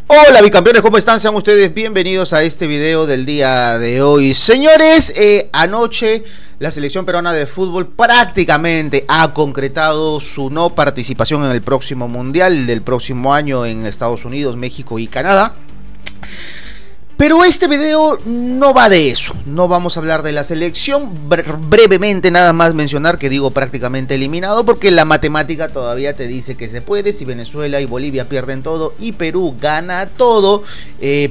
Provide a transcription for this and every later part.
Hola bicampeones, ¿cómo están? Sean ustedes bienvenidos a este video del día de hoy. Señores, anoche la selección peruana de fútbol prácticamente ha concretado su no participación en el próximo mundial del próximo año en Estados Unidos, México y Canadá. Pero este video no va de eso, no vamos a hablar de la selección, brevemente nada más mencionar que digo prácticamente eliminado porque la matemática todavía te dice que se puede. Si Venezuela y Bolivia pierden todo y Perú gana todo,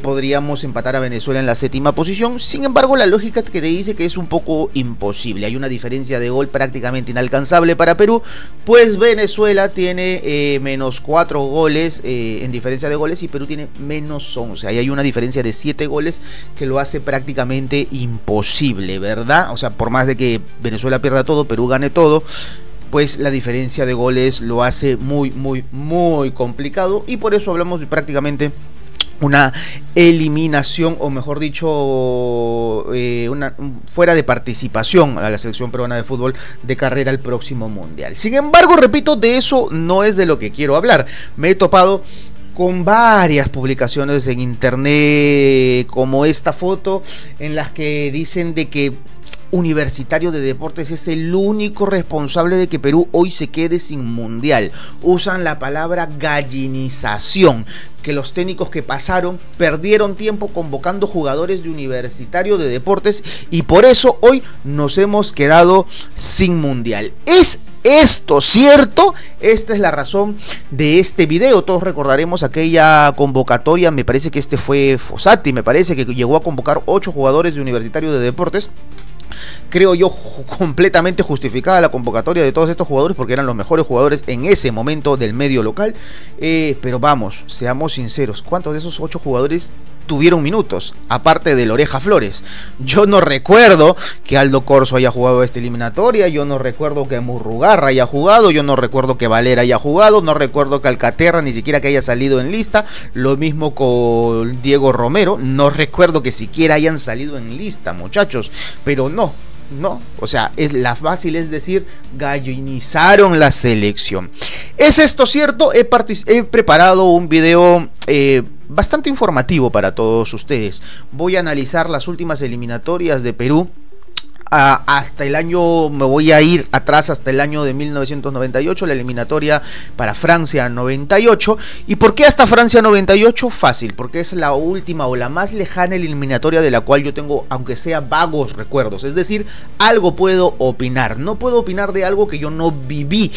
podríamos empatar a Venezuela en la séptima posición. Sin embargo, la lógica que te dice que es un poco imposible, hay una diferencia de gol prácticamente inalcanzable para Perú, pues Venezuela tiene menos 4 goles en diferencia de goles y Perú tiene menos 11, ahí hay una diferencia de 7 goles que lo hace prácticamente imposible, ¿verdad? O sea, por más de que Venezuela pierda todo, Perú gane todo, pues la diferencia de goles lo hace muy complicado, y por eso hablamos de prácticamente una eliminación, o mejor dicho, fuera de participación a la selección peruana de fútbol de carrera al próximo mundial. Sin embargo, repito, de eso no es de lo que quiero hablar. Me he topado con varias publicaciones en internet como esta foto en las que dicen de que Universitario de Deportes es el único responsable de que Perú hoy se quede sin mundial. Usan la palabra gallinización, que los técnicos que pasaron perdieron tiempo convocando jugadores de Universitario de Deportes y por eso hoy nos hemos quedado sin mundial. ¿Es esto cierto? Esta es la razón de este video. Todos recordaremos aquella convocatoria, me parece que este fue Fossati, me parece que llegó a convocar 8 jugadores de Universitario de Deportes. Creo yo completamente justificada la convocatoria de todos estos jugadores porque eran los mejores jugadores en ese momento del medio local, pero vamos, seamos sinceros, ¿cuántos de esos 8 jugadores tuvieron minutos? Aparte del Oreja Flores. Yo no recuerdo que Aldo Corso haya jugado esta eliminatoria, yo no recuerdo que Murrugarra haya jugado, yo no recuerdo que Valera haya jugado, no recuerdo que Alcaterra ni siquiera que haya salido en lista, lo mismo con Diego Romero, no recuerdo que siquiera hayan salido en lista, muchachos, pero no, o sea, la fácil es decir, gallinizaron la selección. ¿Es esto cierto? He preparado un video bastante informativo para todos ustedes. Voy a analizar las últimas eliminatorias de Perú. Hasta el año, me voy a ir atrás hasta el año de 1998, la eliminatoria para Francia 98. ¿Y por qué hasta Francia 98? Fácil, porque es la última o la más lejana eliminatoria de la cual yo tengo, aunque sea vagos recuerdos, es decir, algo puedo opinar. No puedo opinar de algo que yo no viví.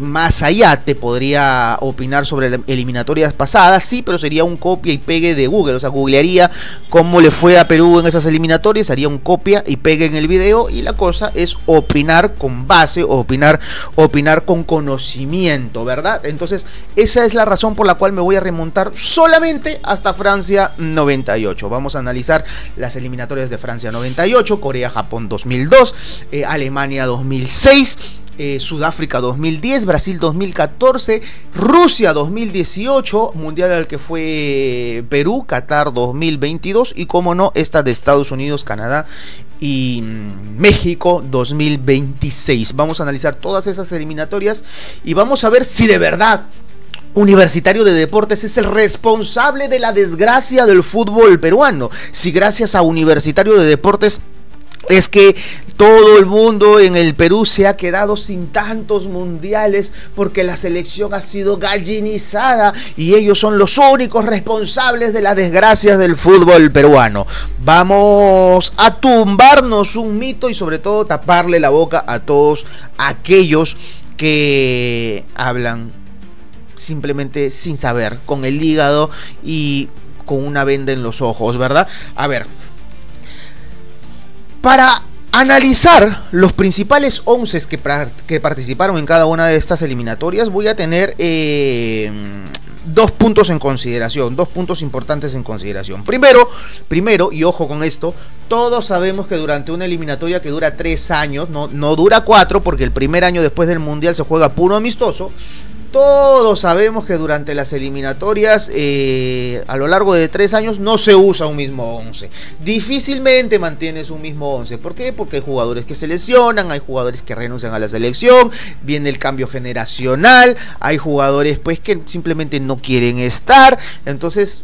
Más allá te podría opinar sobre eliminatorias pasadas, sí, pero sería un copia y pegue de Google, o sea, googlearía cómo le fue a Perú en esas eliminatorias, haría un copia y pegue en el video, y la cosa es opinar con base, opinar con conocimiento, ¿verdad? Entonces esa es la razón por la cual me voy a remontar solamente hasta Francia 98. Vamos a analizar las eliminatorias de Francia 98, Corea-Japón 2002, Alemania 2006, Sudáfrica 2010, Brasil 2014, Rusia 2018, mundial al que fue Perú, Qatar 2022 y como no, esta de Estados Unidos, Canadá y México 2026. Vamos a analizar todas esas eliminatorias y vamos a ver si de verdad Universitario de Deportes es el responsable de la desgracia del fútbol peruano. Si gracias a Universitario de Deportes es que todo el mundo en el Perú se ha quedado sin tantos mundiales porque la selección ha sido gallinizada y ellos son los únicos responsables de las desgracias del fútbol peruano. Vamos a tumbarnos un mito y sobre todo taparle la boca a todos aquellos que hablan simplemente sin saber, con el hígado y con una venda en los ojos, ¿verdad? A ver, para analizar los principales 11 que participaron en cada una de estas eliminatorias, voy a tener 2 puntos en consideración, 2 puntos importantes en consideración. Primero, y ojo con esto, todos sabemos que durante una eliminatoria que dura 3 años, no dura 4, porque el primer año después del mundial se juega puro amistoso. Todos sabemos que durante las eliminatorias, a lo largo de 3 años, no se usa un mismo 11. Difícilmente mantienes un mismo 11. ¿Por qué? Porque hay jugadores que se lesionan, hay jugadores que renuncian a la selección, viene el cambio generacional, hay jugadores pues que simplemente no quieren estar. Entonces,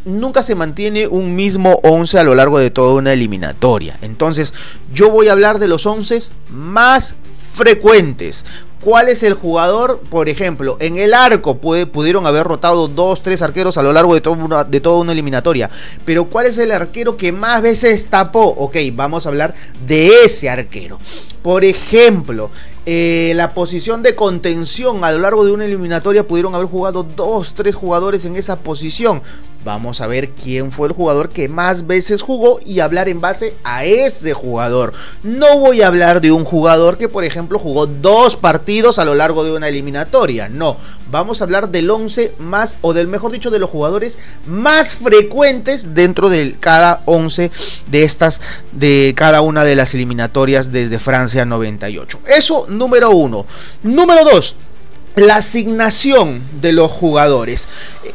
nunca se mantiene un mismo 11 a lo largo de toda una eliminatoria. Entonces, yo voy a hablar de los 11 más frecuentes. ¿Cuál es el jugador? Por ejemplo, en el arco pudieron haber rotado 2, 3 arqueros a lo largo de toda una eliminatoria. Pero ¿cuál es el arquero que más veces tapó? Ok, vamos a hablar de ese arquero. Por ejemplo, la posición de contención a lo largo de una eliminatoria pudieron haber jugado 2, 3 jugadores en esa posición. Vamos a ver quién fue el jugador que más veces jugó y hablar en base a ese jugador. No voy a hablar de un jugador que, por ejemplo, jugó 2 partidos a lo largo de una eliminatoria. No, vamos a hablar del 11 más, o del mejor dicho, de los jugadores más frecuentes dentro de cada 11 de cada una de las eliminatorias desde Francia 98. Eso, número 1. Número 2. La asignación de los jugadores.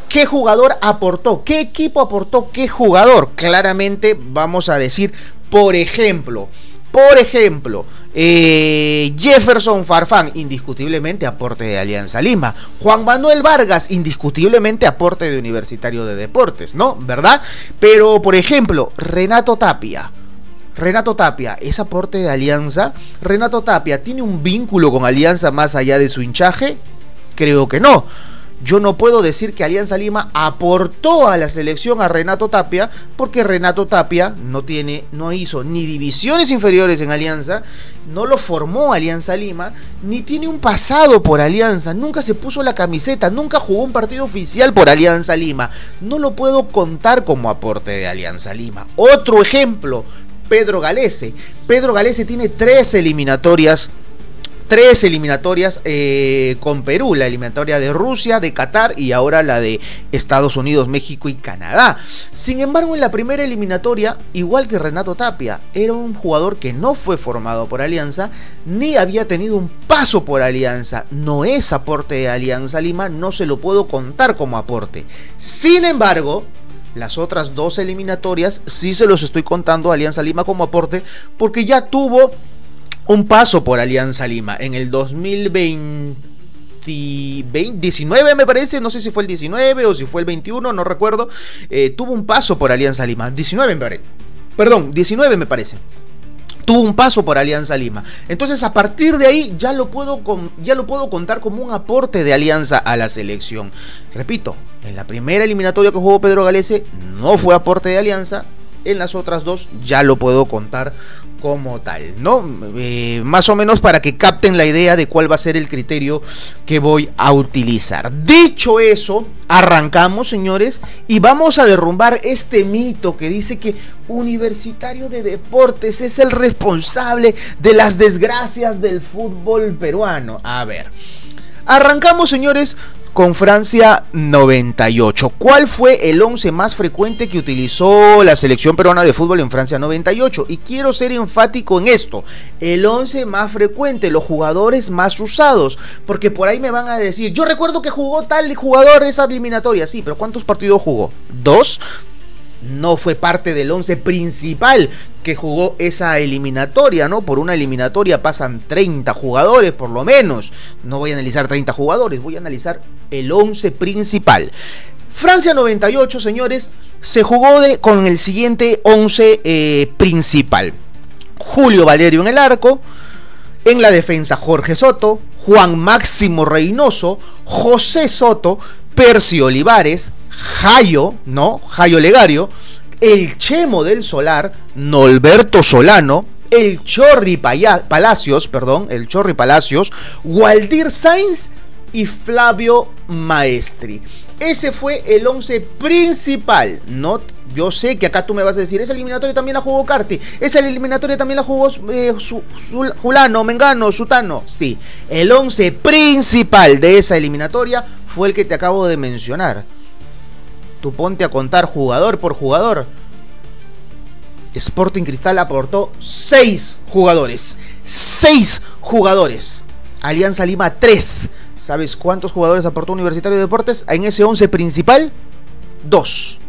¿Qué jugador aportó? ¿Qué equipo aportó? ¿Qué jugador? Claramente vamos a decir, por ejemplo, Jefferson Farfán, indiscutiblemente aporte de Alianza Lima. Juan Manuel Vargas, indiscutiblemente aporte de Universitario de Deportes, ¿no? ¿Verdad? Pero, por ejemplo, Renato Tapia, ¿es aporte de Alianza? ¿Renato Tapia tiene un vínculo con Alianza más allá de su hinchaje? Creo que no. Yo no puedo decir que Alianza Lima aportó a la selección a Renato Tapia, porque Renato Tapia no hizo ni divisiones inferiores en Alianza, no lo formó Alianza Lima, ni tiene un pasado por Alianza, nunca se puso la camiseta, nunca jugó un partido oficial por Alianza Lima. No lo puedo contar como aporte de Alianza Lima. Otro ejemplo, Pedro Galese. Pedro Galese tiene 3 eliminatorias con Perú, la eliminatoria de Rusia, de Qatar y ahora la de Estados Unidos, México y Canadá. Sin embargo, en la primera eliminatoria, igual que Renato Tapia, era un jugador que no fue formado por Alianza, ni había tenido un paso por Alianza. No es aporte de Alianza Lima, no se lo puedo contar como aporte. Sin embargo, las otras 2 eliminatorias sí se los estoy contando a Alianza Lima como aporte, porque ya tuvo un paso por Alianza Lima en el 2019, me parece, no sé si fue el 19 o si fue el 21, no recuerdo. Tuvo un paso por Alianza Lima, 19 me parece. Tuvo un paso por Alianza Lima. Entonces, a partir de ahí ya lo puedo contar como un aporte de Alianza a la selección. Repito, en la primera eliminatoria que jugó Pedro Galese no fue aporte de Alianza. En las otras 2 ya lo puedo contar como tal, ¿no? Más o menos para que capten la idea de cuál va a ser el criterio que voy a utilizar. Dicho eso, arrancamos, señores, y vamos a derrumbar este mito que dice que Universitario de Deportes es el responsable de las desgracias del fútbol peruano. A ver, arrancamos, señores, con Francia 98. ¿Cuál fue el 11 más frecuente que utilizó la selección peruana de fútbol en Francia 98? Y quiero ser enfático en esto: el 11 más frecuente, los jugadores más usados, porque por ahí me van a decir, yo recuerdo que jugó tal jugador esa eliminatoria. Sí, pero ¿cuántos partidos jugó? ¿2? No fue parte del 11 principal que jugó esa eliminatoria, ¿no? Por una eliminatoria pasan 30 jugadores por lo menos. No voy a analizar 30 jugadores, voy a analizar el 11 principal. Francia 98, señores, se jugó con el siguiente 11 principal. Julio Valerio en el arco, en la defensa Jorge Soto, Juan Máximo Reynoso, José Soto, Percy Olivares, Jayo Legario, el Chemo del Solar, Norberto Solano, el Chorri Palacios, Waldir Sainz y Flavio Maestri. Ese fue el 11 principal. No, yo sé que acá tú me vas a decir, esa eliminatoria también la jugó Carti, esa eliminatoria también la jugó Julano, Mengano, Sutano. Sí, el 11 principal de esa eliminatoria fue el que te acabo de mencionar. Tú ponte a contar jugador por jugador. Sporting Cristal aportó 6 jugadores. 6 jugadores. Alianza Lima 3. ¿Sabes cuántos jugadores aportó Universitario de Deportes en ese 11 principal? 2.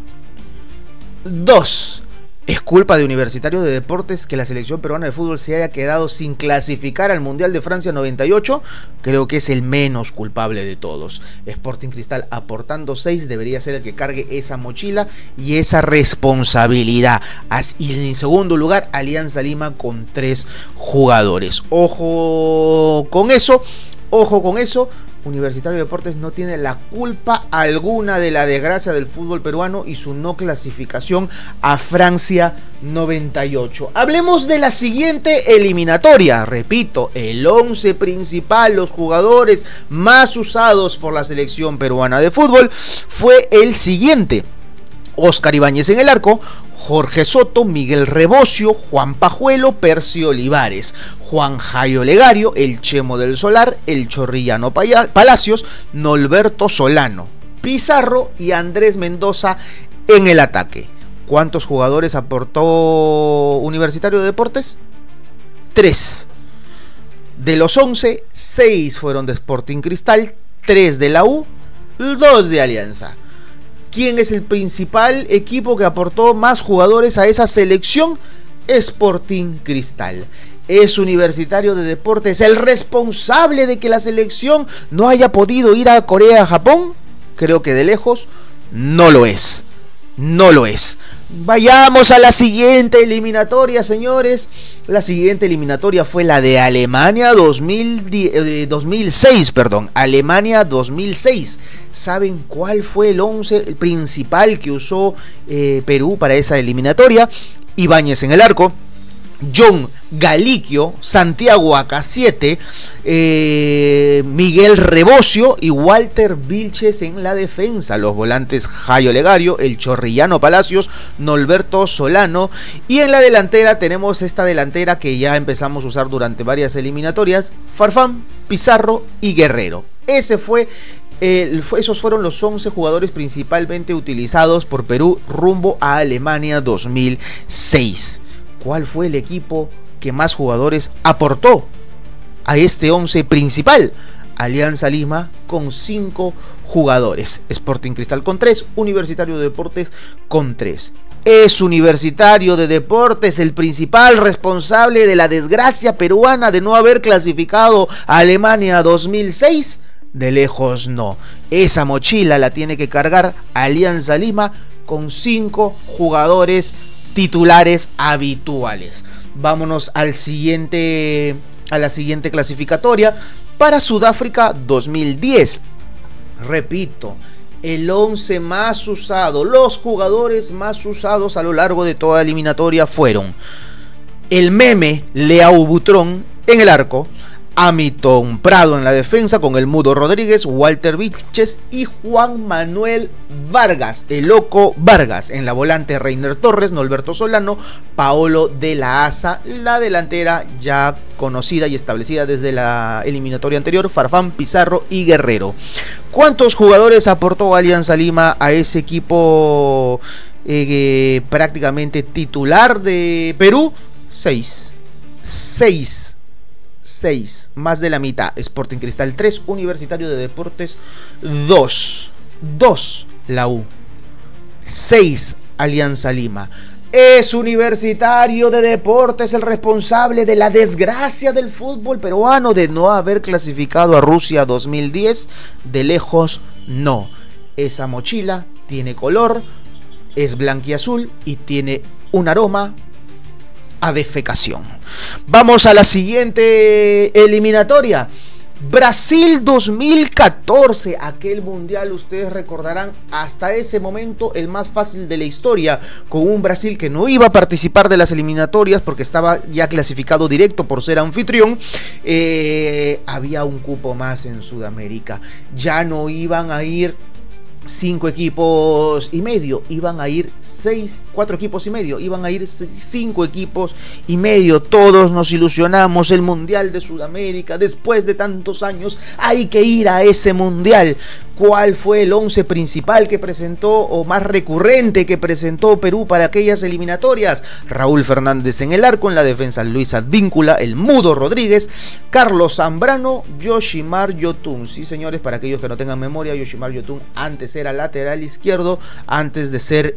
Es culpa de Universitario de Deportes que la selección peruana de fútbol se haya quedado sin clasificar al Mundial de Francia 98. Creo que es el menos culpable de todos. Sporting Cristal aportando 6 debería ser el que cargue esa mochila y esa responsabilidad. Y en segundo lugar, Alianza Lima con 3 jugadores. Ojo con eso. Universitario de Deportes no tiene la culpa alguna de la desgracia del fútbol peruano y su no clasificación a Francia 98. Hablemos de la siguiente eliminatoria. Repito, el 11 principal, los jugadores más usados por la selección peruana de fútbol fue el siguiente: Oscar Ibáñez en el arco, Jorge Soto, Miguel Rebocio, Juan Pajuelo, Percy Olivares, Juan Jairo Legario, el Chemo del Solar, el Chorrillano Palacios, Norberto Solano, Pizarro y Andrés Mendoza en el ataque. ¿Cuántos jugadores aportó Universitario de Deportes? 3. De los 11, 6 fueron de Sporting Cristal, 3 de la U, 2 de Alianza. ¿Quién es el principal equipo que aportó más jugadores a esa selección? Sporting Cristal. ¿Es Universitario de Deportes el responsable de que la selección no haya podido ir a Corea-Japón? Creo que de lejos no lo es. Vayamos a la siguiente eliminatoria, señores. La siguiente eliminatoria fue la de Alemania 2006, Alemania 2006. ¿Saben cuál fue el 11 principal que usó Perú para esa eliminatoria? Ibáñez en el arco, John Galiquio, Santiago Acaciete, Miguel Rebocio y Walter Vilches en la defensa. Los volantes Jairo Legario, el Chorrillano Palacios, Norberto Solano. Y en la delantera tenemos esta delantera que ya empezamos a usar durante varias eliminatorias: Farfán, Pizarro y Guerrero. Esos fueron los 11 jugadores principalmente utilizados por Perú rumbo a Alemania 2006. ¿Cuál fue el equipo que más jugadores aportó a este 11 principal? Alianza Lima con 5 jugadores, Sporting Cristal con 3, Universitario de Deportes con 3. ¿Es Universitario de Deportes el principal responsable de la desgracia peruana de no haber clasificado a Alemania 2006? De lejos no. Esa mochila la tiene que cargar Alianza Lima con 5 jugadores titulares habituales. Vámonos a la siguiente clasificatoria para Sudáfrica 2010. Repito, el 11 más usado, los jugadores más usados a lo largo de toda la eliminatoria fueron el meme Leao Butrón en el arco, Hamilton Prado en la defensa con el Mudo Rodríguez, Walter Vilches y Juan Manuel Vargas, el Loco Vargas. En la volante Reiner Torres, Norberto Solano, Paolo de la Asa. La delantera ya conocida y establecida desde la eliminatoria anterior: Farfán, Pizarro y Guerrero. ¿Cuántos jugadores aportó Alianza Lima a ese equipo prácticamente titular de Perú? 6, más de la mitad. Sporting Cristal 3, Universitario de Deportes 2 la U, 6 Alianza Lima. ¿Es Universitario de Deportes el responsable de la desgracia del fútbol peruano de no haber clasificado a Rusia 2010? De lejos no. Esa mochila tiene color, es blanquiazul y tiene un aroma a defecación. Vamos a la siguiente eliminatoria. Brasil 2014, aquel mundial, ustedes recordarán, hasta ese momento el más fácil de la historia, con un Brasil que no iba a participar de las eliminatorias porque estaba ya clasificado directo por ser anfitrión. Había un cupo más en Sudamérica, ya no iban a ir 5 equipos y medio, iban a ir 4 equipos y medio, iban a ir 5 equipos y medio. Todos nos ilusionamos, el mundial de Sudamérica, después de tantos años hay que ir a ese mundial. ¿Cuál fue el 11 principal que presentó o más recurrente que presentó Perú para aquellas eliminatorias? Raúl Fernández en el arco, en la defensa Luis Advíncula, el Mudo Rodríguez, Carlos Zambrano, Yoshimar Yotun. Sí, señores, para aquellos que no tengan memoria, Yoshimar Yotun antes era lateral izquierdo, antes de ser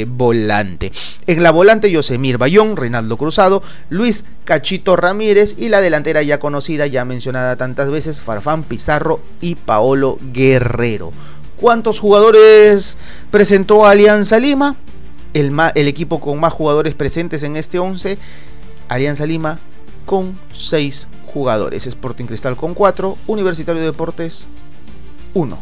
volante. En la volante, Yosemir Bayón, Reinaldo Cruzado, Luis Cachito Ramírez, y la delantera ya conocida, ya mencionada tantas veces, Farfán Pizarro y Paolo Guerrero. ¿Cuántos jugadores presentó Alianza Lima? El equipo con más jugadores presentes en este 11, Alianza Lima con 6 jugadores, Sporting Cristal con 4, Universitario de Deportes 1.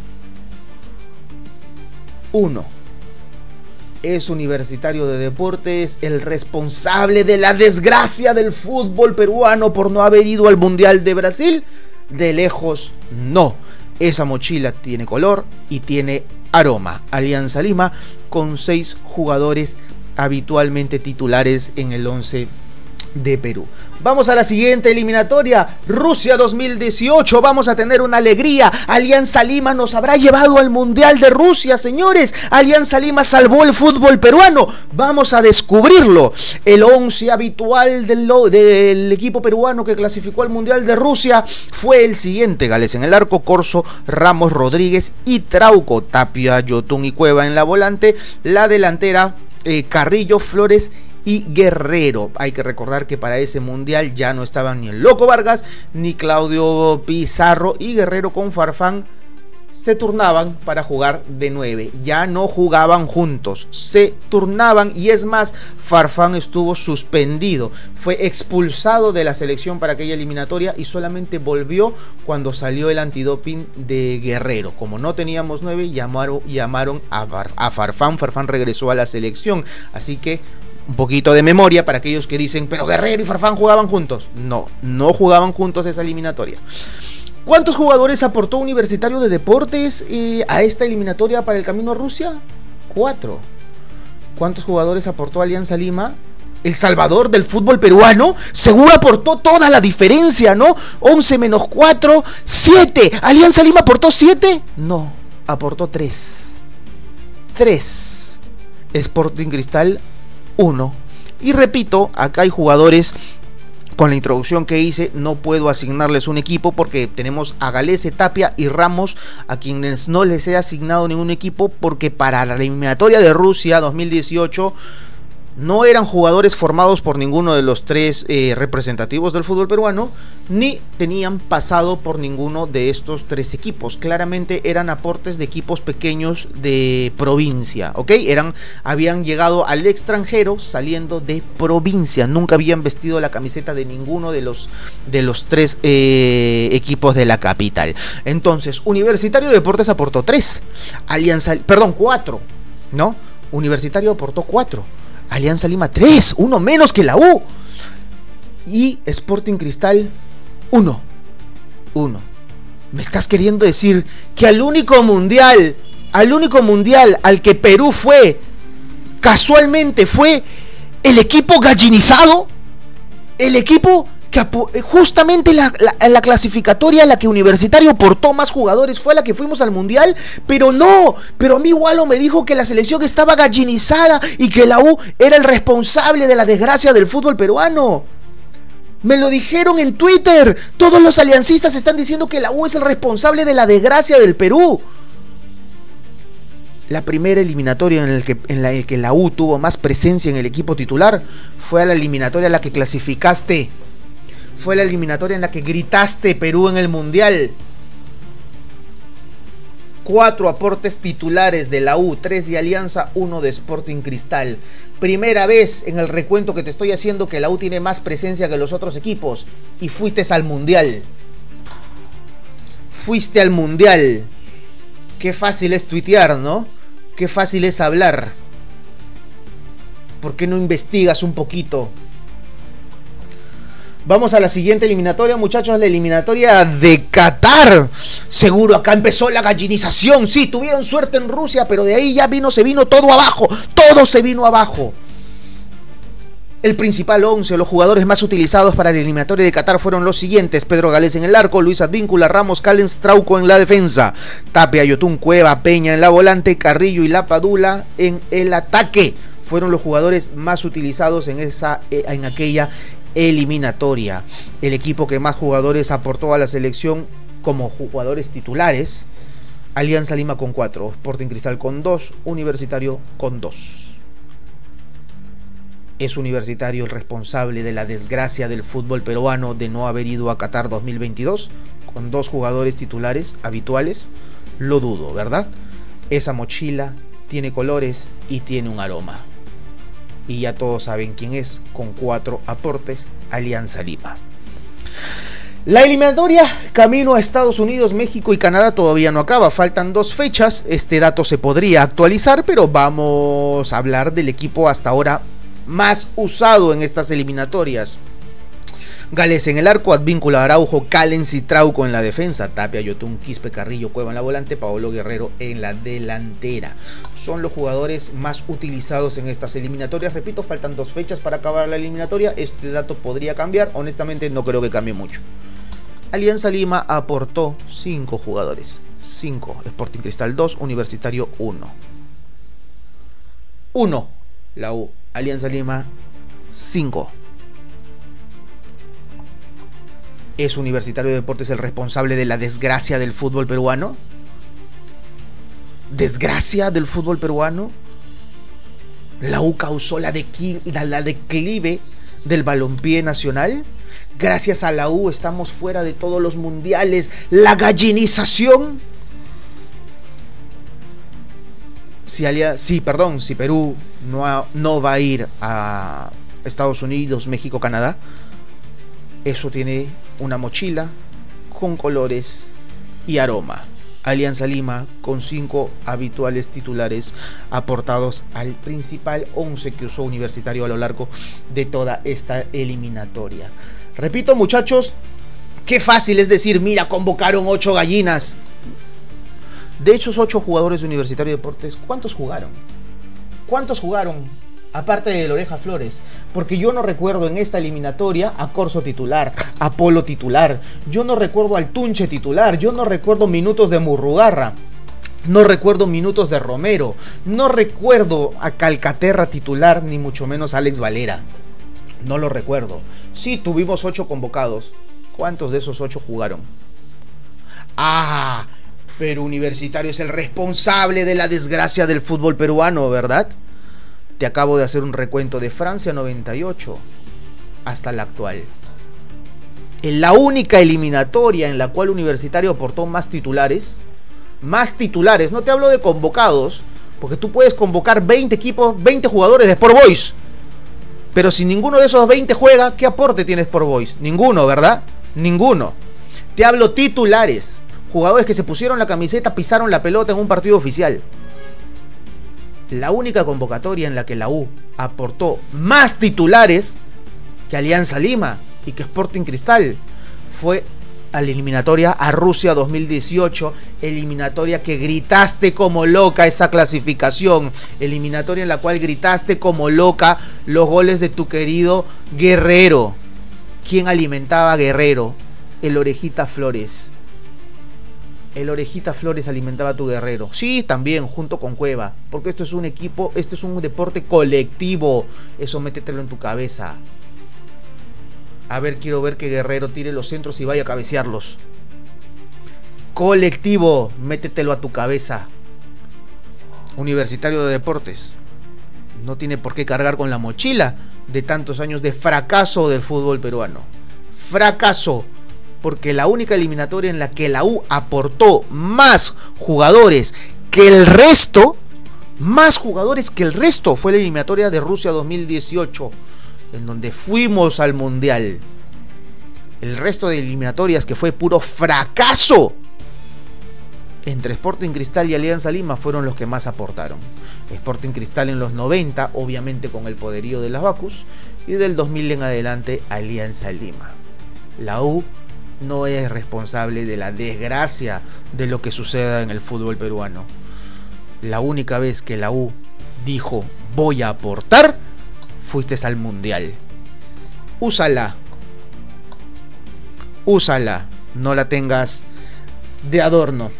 Es Universitario de Deportes el responsable de la desgracia del fútbol peruano por no haber ido al Mundial de Brasil. De lejos, no. Esa mochila tiene color y tiene aroma. Alianza Lima con 6 jugadores habitualmente titulares en el 11 de Perú. Vamos a la siguiente eliminatoria, Rusia 2018. Vamos a tener una alegría. Alianza Lima nos habrá llevado al Mundial de Rusia, señores. Alianza Lima salvó el fútbol peruano. Vamos a descubrirlo. El 11 habitual del equipo peruano que clasificó al Mundial de Rusia fue el siguiente: Gales en el arco, Corso, Ramos, Rodríguez y Trauco, Tapia, Yotun y Cueva en la volante. La delantera, Carrillo, Flores y Guerrero. Hay que recordar que para ese mundial ya no estaban ni el Loco Vargas ni Claudio Pizarro, y Guerrero con Farfán se turnaban para jugar de 9. Ya no jugaban juntos, se turnaban, y es más, Farfán estuvo suspendido, fue expulsado de la selección para aquella eliminatoria y solamente volvió cuando salió el antidoping de Guerrero. Como no teníamos 9, llamaron a Farfán. Farfán regresó a la selección, así que un poquito de memoria para aquellos que dicen, pero Guerrero y Farfán jugaban juntos. No, no jugaban juntos esa eliminatoria. ¿Cuántos jugadores aportó Universitario de Deportes a esta eliminatoria para el camino a Rusia? 4. ¿Cuántos jugadores aportó Alianza Lima? El salvador del fútbol peruano, seguro aportó toda la diferencia, ¿no? 11 menos 4, 7. ¿Alianza Lima aportó 7? No, aportó 3. 3. Sporting Cristal 1. Y repito, acá hay jugadores, con la introducción que hice, no puedo asignarles un equipo porque tenemos a Galese, Tapia y Ramos, a quienes no les he asignado ningún equipo porque para la eliminatoria de Rusia 2018 no eran jugadores formados por ninguno de los 3 representativos del fútbol peruano, ni tenían pasado por ninguno de estos 3 equipos. Claramente eran aportes de equipos pequeños de provincia, ¿ok? Habían llegado al extranjero saliendo de provincia, nunca habían vestido la camiseta de ninguno de los 3 equipos de la capital. Entonces, Universitario de Deportes aportó 4, ¿no? Universitario aportó 4. Alianza Lima 3, 1 menos que la U. Y Sporting Cristal 1. ¿Me estás queriendo decir que al único mundial al que Perú fue, casualmente fue el equipo gallinizado? El equipo que justamente la clasificatoria a la que Universitario aportó más jugadores fue a la que fuimos al mundial, pero no, pero a mí Walo me dijo que la selección estaba gallinizada y que la U era el responsable de la desgracia del fútbol peruano. Me lo dijeron en Twitter, todos los aliancistas están diciendo que la U es el responsable de la desgracia del Perú. La primera eliminatoria en la que la U tuvo más presencia en el equipo titular fue a la eliminatoria a la que clasificaste. Fue la eliminatoria en la que gritaste Perú en el mundial. 4 aportes titulares de la U, 3 de Alianza, 1 de Sporting Cristal. Primera vez en el recuento que te estoy haciendo que la U tiene más presencia que los otros equipos. Y fuiste al mundial. Fuiste al mundial. Qué fácil es tuitear, ¿no? Qué fácil es hablar. ¿Por qué no investigas un poquito? Vamos a la siguiente eliminatoria, muchachos, la eliminatoria de Qatar. Seguro acá empezó la gallinización. Sí, tuvieron suerte en Rusia, pero de ahí ya se vino todo abajo. Todo se vino abajo. El principal 11, los jugadores más utilizados para la eliminatoria de Qatar fueron los siguientes: Pedro Galés en el arco, Luis Advíncula, Ramos, Callens, Trauco en la defensa, Tapia, Yotún, Cueva, Peña en la volante, Carrillo y Lapadula en el ataque. Fueron los jugadores más utilizados en aquella eliminatoria. El equipo que más jugadores aportó a la selección como jugadores titulares: Alianza Lima con 4, Sporting Cristal con 2, Universitario con 2. ¿Es Universitario el responsable de la desgracia del fútbol peruano de no haber ido a Qatar 2022 con 2 jugadores titulares habituales? Lo dudo, ¿verdad? Esa mochila tiene colores y tiene un aroma. Y ya todos saben quién es, con 4 aportes, Alianza Lima. La eliminatoria camino a Estados Unidos, México y Canadá todavía no acaba, faltan 2 fechas. Este dato se podría actualizar, pero vamos a hablar del equipo hasta ahora más usado en estas eliminatorias. Galés en el arco, Advíncula, Araujo, Callens y Trauco en la defensa, Tapia, Yotún, Quispe, Carrillo, Cueva en la volante, Paolo Guerrero en la delantera. Son los jugadores más utilizados en estas eliminatorias. Repito, faltan 2 fechas para acabar la eliminatoria. Este dato podría cambiar, honestamente no creo que cambie mucho. Alianza Lima aportó 5 jugadores, 5, Sporting Cristal 2, Universitario 1. 1, la U. Alianza Lima 5. ¿Es Universitario de Deportes el responsable de la desgracia del fútbol peruano? ¿Desgracia del fútbol peruano? ¿La U causó la declive del balompié nacional? Gracias a la U estamos fuera de todos los mundiales. ¿La gallinización? Si Perú no va a ir a Estados Unidos, México, Canadá, eso tiene una mochila con colores y aroma. Alianza Lima con 5 habituales titulares aportados al principal 11 que usó Universitario a lo largo de toda esta eliminatoria. Repito, muchachos, qué fácil es decir, mira, convocaron 8 gallinas. De esos 8 jugadores de Universitario de Deportes, ¿cuántos jugaron? ¿Cuántos jugaron? Aparte de Oreja Flores. Porque yo no recuerdo en esta eliminatoria a Corso titular, a Polo titular. Yo no recuerdo al Tunche titular. Yo no recuerdo minutos de Murrugarra. No recuerdo minutos de Romero. No recuerdo a Calcaterra titular, ni mucho menos a Alex Valera. No lo recuerdo. Sí, tuvimos 8 convocados. ¿Cuántos de esos 8 jugaron? ¡Ah! Pero Universitario es el responsable de la desgracia del fútbol peruano, ¿verdad? Te acabo de hacer un recuento de Francia 98 hasta la actual. En la única eliminatoria en la cual Universitario aportó más titulares, no te hablo de convocados, porque tú puedes convocar 20 equipos, 20 jugadores de Sport Boys, pero si ninguno de esos 20 juega, ¿qué aporte tiene Sport Boys? Ninguno, ¿verdad? Ninguno. Te hablo titulares. Jugadores que se pusieron la camiseta, pisaron la pelota en un partido oficial. La única convocatoria en la que la U aportó más titulares que Alianza Lima y que Sporting Cristal fue a la eliminatoria a Rusia 2018, eliminatoria que gritaste como loca esa clasificación, eliminatoria en la cual gritaste como loca los goles de tu querido Guerrero. ¿Quién alimentaba a Guerrero? El Orejita Flores. El Orejita Flores alimentaba a tu Guerrero. Sí, también, junto con Cueva. Porque esto es un equipo, esto es un deporte colectivo. Eso métetelo en tu cabeza. A ver, quiero ver que Guerrero tire los centros y vaya a cabecearlos. Colectivo, métetelo a tu cabeza. Universitario de Deportes no tiene por qué cargar con la mochila de tantos años de fracaso del fútbol peruano. Fracaso. Porque la única eliminatoria en la que la U aportó más jugadores que el resto, fue la eliminatoria de Rusia 2018, en donde fuimos al Mundial. El resto de eliminatorias, que fue puro fracaso, entre Sporting Cristal y Alianza Lima, fueron los que más aportaron. Sporting Cristal en los 90, obviamente con el poderío de las Bacus, y del 2000 en adelante Alianza Lima. La U no es responsable de la desgracia de lo que suceda en el fútbol peruano. La única vez que la U dijo voy a aportar fuiste al mundial. Úsala. Úsala. No la tengas de adorno.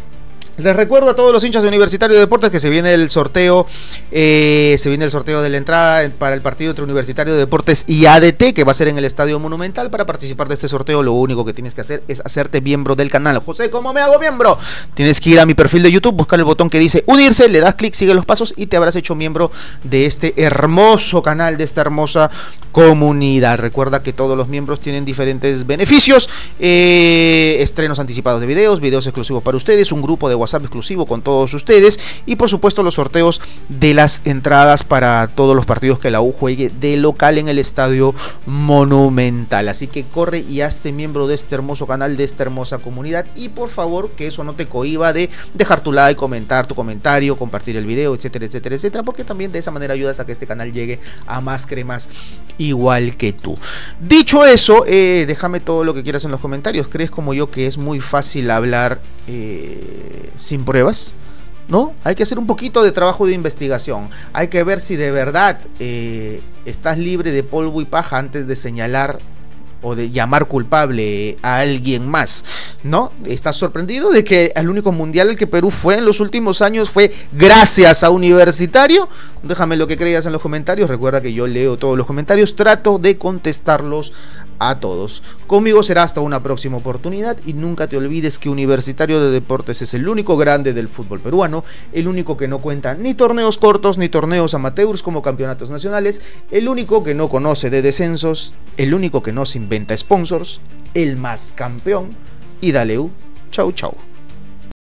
Les recuerdo a todos los hinchas de Universitario de Deportes que se viene el sorteo de la entrada para el partido entre Universitario de Deportes y ADT, que va a ser en el Estadio Monumental. Para participar de este sorteo, lo único que tienes que hacer es hacerte miembro del canal. José, ¿cómo me hago miembro? Tienes que ir a mi perfil de YouTube, buscar el botón que dice unirse, le das clic, sigue los pasos y te habrás hecho miembro de este hermoso canal, de esta hermosa comunidad. Recuerda que todos los miembros tienen diferentes beneficios, estrenos anticipados de videos exclusivos para ustedes, un grupo de WhatsApp exclusivo con todos ustedes y por supuesto los sorteos de las entradas para todos los partidos que la U juegue de local en el Estadio Monumental. Así que corre y hazte miembro de este hermoso canal, de esta hermosa comunidad, y por favor que eso no te cohiba de dejar tu like, comentar tu comentario, compartir el video, etcétera, etcétera, etcétera, porque también de esa manera ayudas a que este canal llegue a más cremas igual que tú. Dicho eso, déjame todo lo que quieras en los comentarios. ¿Crees como yo que es muy fácil hablar sin pruebas? ¿No? Hay que hacer un poquito de trabajo de investigación. Hay que ver si de verdad estás libre de polvo y paja antes de señalar o de llamar culpable a alguien más, ¿no? ¿Estás sorprendido de que el único mundial al que Perú fue en los últimos años fue gracias a Universitario? Déjame lo que creas en los comentarios. Recuerda que yo leo todos los comentarios, trato de contestarlos a todos. Conmigo será hasta una próxima oportunidad y nunca te olvides que Universitario de Deportes es el único grande del fútbol peruano, el único que no cuenta ni torneos cortos ni torneos amateurs como campeonatos nacionales, el único que no conoce de descensos, el único que no se inventa sponsors, el más campeón. Y dale, chau chau.